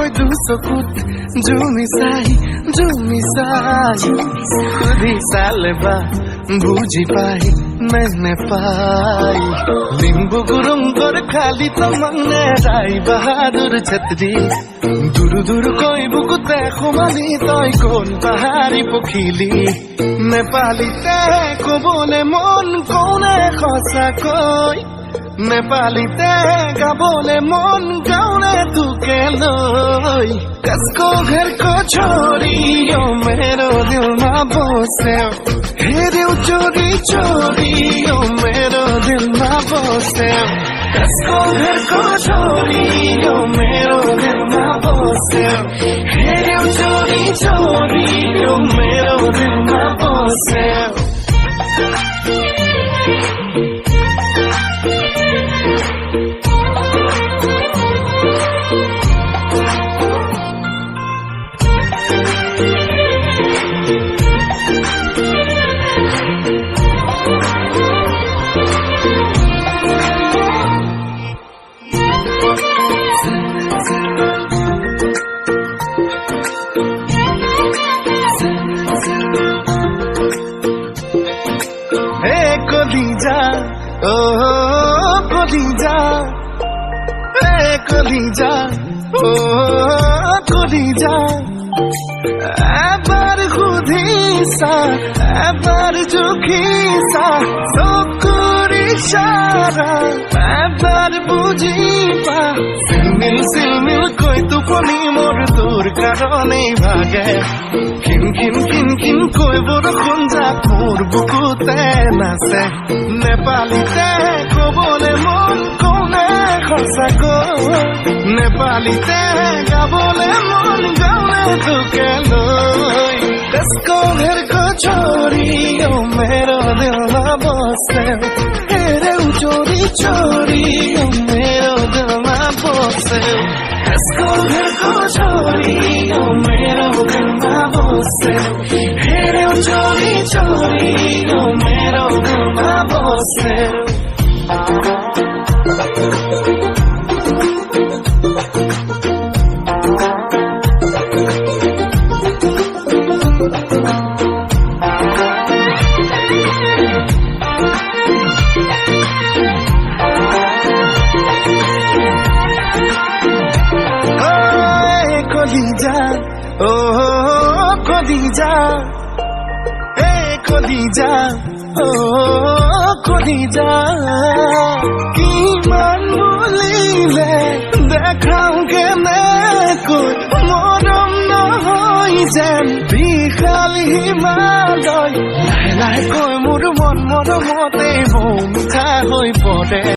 হৈ দুচকুত জুমি চাই খুদি চালে বা বুঝি পাই मैंने पाई लिंबू गुरुम कर खाली तमन्ने राई बहादुर छतरी दूर दूर कोई बुकु देखो मानी तोय कोन बहारी पखिली नेपाली ते को बोले मन कोने खसा कोई नेपाली ते गा बोले मन गाउने तू के लोई कसको घर को छोड़ी यो मेरो दिल ना बसे हेरे चोरी चोरी यो मेरो दिल ना बसे कसको घर को छोड़ी यो मेरो दिल ना बसे हेरे चोरी चोरी यो मेरो दिल ना बसे कलीजा ओ कलीजा कलीजा ओ कलीजा এবার খুদিসা এবার চোখিসা চকুরি সারা এবার বুঝিবা সিলমিল কই টোপনি মোর তোর কারণে ভাগে খিন খিন খিন খিন কই বরষুণ জাক মোর বুকুতে নাচে নেপালীতে কবলে মন কোনে সঁচাকৈ নেপালীতে গাবলে মন গাउने तुके लोई कसको घर को छोड़ी यो मेरो दिल ना बसे हेरे चोरी चोरी यो मेरो दिल ना बसे कसको घर को छोड़ी यो मेरो दिल ना बसे हेरे चोरी चोरी यो मेरो दिल ना बसे कलीजा ओ कलीजा ए कलीजा ओ कलीजा किमान बुलिले देखाऊ केने कोई मरम নহয় যেন বিখালী হিমালয় লাহে লাহে কৈ মোৰ মন মৰমতে মিঠা হৈ পৰে